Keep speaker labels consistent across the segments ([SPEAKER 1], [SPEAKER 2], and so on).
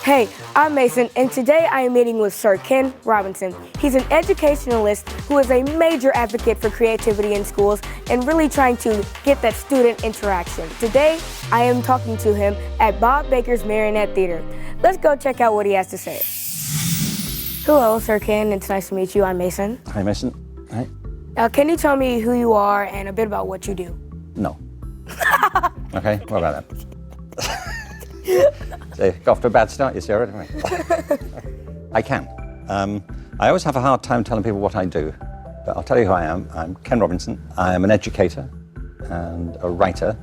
[SPEAKER 1] Hey, I'm Mason, and today I am meeting with Sir Ken Robinson. He's an educationalist who is a major advocate for creativity in schools and really trying to get that student interaction. Today, I am talking to him at Bob Baker's Marionette Theater. Let's go check out what he has to say. Hello, Sir Ken. It's nice to meet you. I'm Mason.
[SPEAKER 2] Hi, Mason. Hi.
[SPEAKER 1] Can you tell me who you are and a bit about what you do?
[SPEAKER 2] No. Okay, what about that? So, got off to a bad start, you see already. I can. I always have a hard time telling people what I do, but I'll tell you who I am. I'm Ken Robinson. I am an educator and a writer.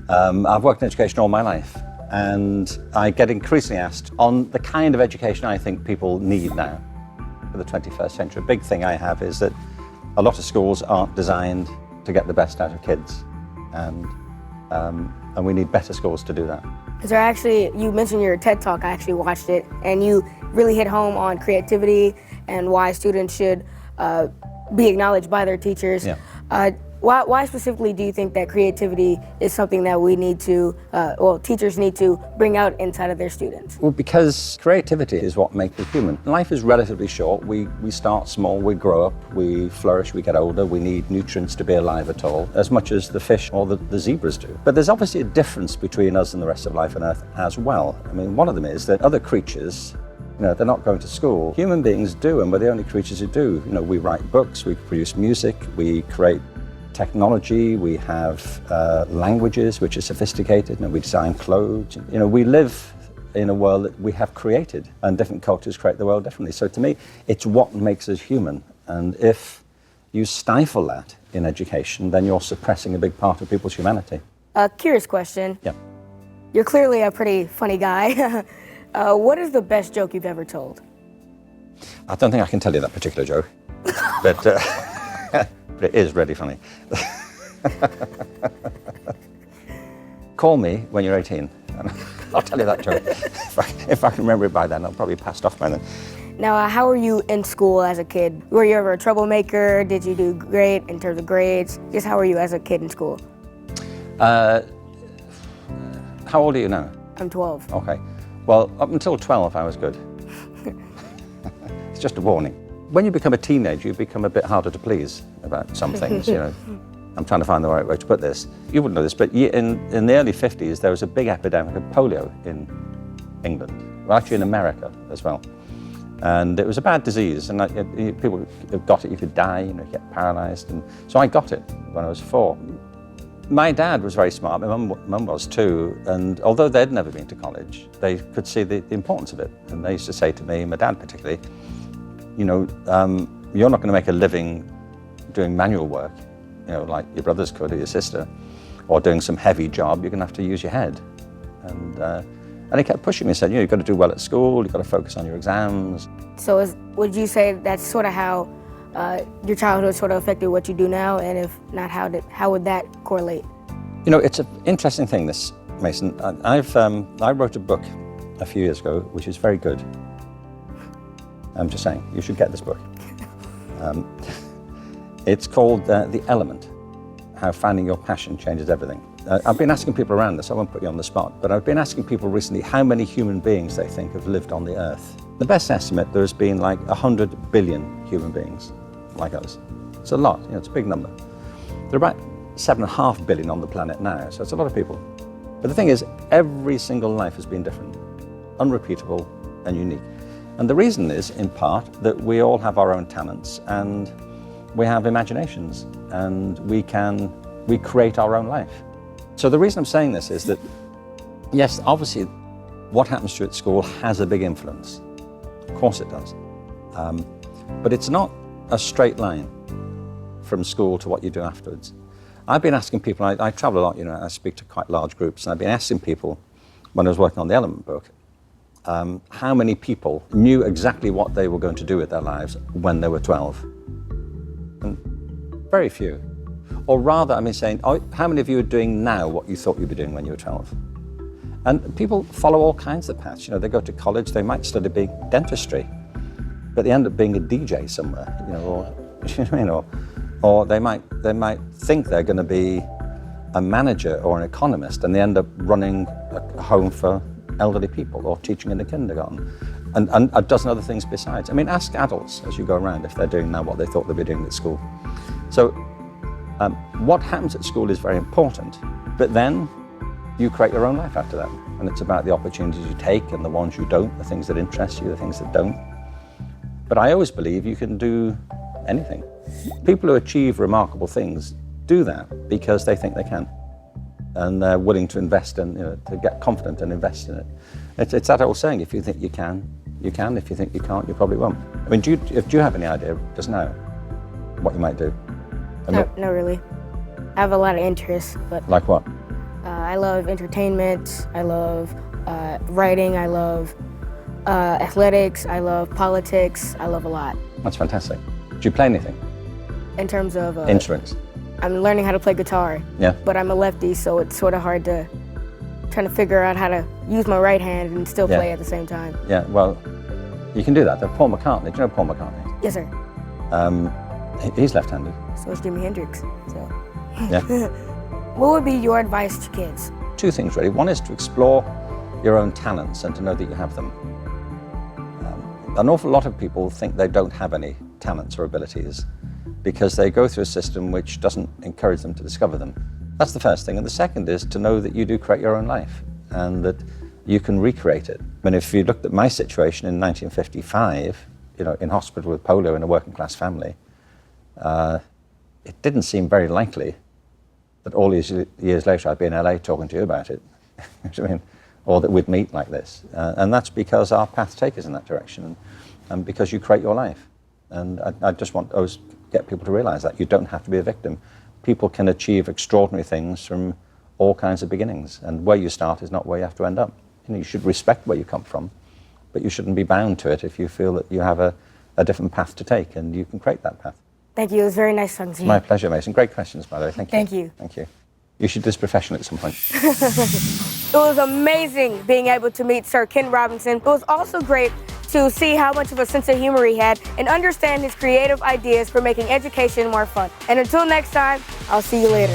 [SPEAKER 2] I've worked in education all my life, and I get increasingly asked on the kind of education I think people need now for the 21st century. A big thing I have is that a lot of schools aren't designed to get the best out of kids, and we need better schools to do that.
[SPEAKER 1] Is there actually, you mentioned your TED Talk, I actually watched it, and you really hit home on creativity and why students should be acknowledged by their teachers.
[SPEAKER 2] Yeah.
[SPEAKER 1] Why specifically do you think that creativity is something that we need to, teachers need to bring out inside of their students?
[SPEAKER 2] Well, because creativity is what makes us human. Life is relatively short. We start small, we grow up, we flourish, we get older, we need nutrients to be alive at all, as much as the fish or the zebras do. But there's obviously a difference between us and the rest of life on Earth as well. I mean, one of them is that other creatures, they're not going to school. Human beings do, and we're the only creatures who do. We write books, we produce music, we create technology, we have languages which are sophisticated, we design clothes. We live in a world that we have created, and different cultures create the world differently. So to me, it's what makes us human. And if you stifle that in education, then you're suppressing a big part of people's humanity.
[SPEAKER 1] A curious question.
[SPEAKER 2] Yeah.
[SPEAKER 1] You're clearly a pretty funny guy. What is the best joke you've ever told?
[SPEAKER 2] I don't think I can tell you that particular joke, but it is really funny. Call me when you're 18, and I'll tell you that joke. If I can remember it by then, I'll probably passed off by then.
[SPEAKER 1] Now, how were you in school as a kid? Were you ever a troublemaker? Did you do great in terms of grades? Just how were you as a kid in school?
[SPEAKER 2] How old are you now?
[SPEAKER 1] I'm 12.
[SPEAKER 2] Okay. Well, up until 12, I was good. It's just a warning. When you become a teenager, you become a bit harder to please about some things, I'm trying to find the right way to put this. You wouldn't know this, but in the early 50s, there was a big epidemic of polio in England, well, actually in America as well. And it was a bad disease, and people who got it, you could die, you get paralyzed. And so I got it when I was 4. My dad was very smart, my mum was too, and although they'd never been to college, they could see the importance of it. And they used to say to me, my dad particularly, you're not going to make a living doing manual work, like your brothers could or your sister, or doing some heavy job. You're going to have to use your head. And he kept pushing me, saying, you've got to do well at school, you've got to focus on your exams. So
[SPEAKER 1] would you say that's sort of how your childhood sort of affected what you do now, and if not, how would that correlate?
[SPEAKER 2] It's an interesting thing, this, Mason. I wrote a book a few years ago, which is very good. I'm just saying, you should get this book. It's called The Element, How Finding Your Passion Changes Everything. I've been asking people around this, I won't put you on the spot, but I've been asking people recently how many human beings they think have lived on the Earth. The best estimate, there's been like 100 billion human beings like us. It's a lot, it's a big number. There are about 7.5 billion on the planet now, so it's a lot of people. But the thing is, every single life has been different, unrepeatable and unique. And the reason is, in part, that we all have our own talents and we have imaginations and we create our own life. So the reason I'm saying this is that, yes, obviously, what happens to you at school has a big influence. Of course it does. But it's not a straight line from school to what you do afterwards. I've been asking people, I travel a lot, I speak to quite large groups, and I've been asking people, when I was working on the Element book, how many people knew exactly what they were going to do with their lives when they were 12? And very few. Or rather, saying, how many of you are doing now what you thought you'd be doing when you were 12? And people follow all kinds of paths. They go to college, they might study dentistry, but they end up being a DJ somewhere, or they might think they're going to be a manager or an economist, and they end up running a home for elderly people or teaching in the kindergarten and a dozen other things besides. I mean, ask adults as you go around if they're doing now what they thought they'd be doing at school. So what happens at school is very important, but then you create your own life after that. And it's about the opportunities you take and the ones you don't, the things that interest you, the things that don't. But I always believe you can do anything. People who achieve remarkable things do that because they think they can. And they're willing to invest in, to get confident and invest in it. It's that old saying, if you think you can, you can. If you think you can't, you probably won't. I mean, do you have any idea just now what you might do?
[SPEAKER 1] No, not really. I have a lot of interests, but...
[SPEAKER 2] Like what?
[SPEAKER 1] I love entertainment, I love writing, I love athletics, I love politics, I love a lot.
[SPEAKER 2] That's fantastic. Do you play anything?
[SPEAKER 1] In terms of...
[SPEAKER 2] Instruments?
[SPEAKER 1] I'm learning how to play guitar,
[SPEAKER 2] yeah.
[SPEAKER 1] But I'm a lefty, so it's sort of hard to trying to figure out how to use my right hand and still play at the same time.
[SPEAKER 2] Yeah, well, you can do that. Paul McCartney, do you know Paul McCartney?
[SPEAKER 1] Yes, sir.
[SPEAKER 2] He's left-handed.
[SPEAKER 1] So is Jimi Hendrix, so...
[SPEAKER 2] Yeah.
[SPEAKER 1] What would be your advice to kids?
[SPEAKER 2] Two things, really. One is to explore your own talents and to know that you have them. An awful lot of people think they don't have any talents or abilities because they go through a system which doesn't encourage them to discover them. That's the first thing. And the second is to know that you do create your own life and that you can recreate it. I mean, if you looked at my situation in 1955, in hospital with polio in a working class family, it didn't seem very likely that all these years later I'd be in LA talking to you about it, I mean, or that we'd meet like this. And that's because our paths take us in that direction and because you create your life. And I just want to always get people to realize that you don't have to be a victim. People can achieve extraordinary things from all kinds of beginnings, and where you start is not where you have to end up. You should respect where you come from, but you shouldn't be bound to it if you feel that you have a different path to take, and you can create that path.
[SPEAKER 1] Thank you. It was very nice talking to you.
[SPEAKER 2] My pleasure, Mason. Great questions, by the way. Thank you.
[SPEAKER 1] Thank you.
[SPEAKER 2] Thank you. You should do this professionally at some point.
[SPEAKER 1] It was amazing being able to meet Sir Ken Robinson. It was also great to see how much of a sense of humor he had and understand his creative ideas for making education more fun. And until next time, I'll see you later.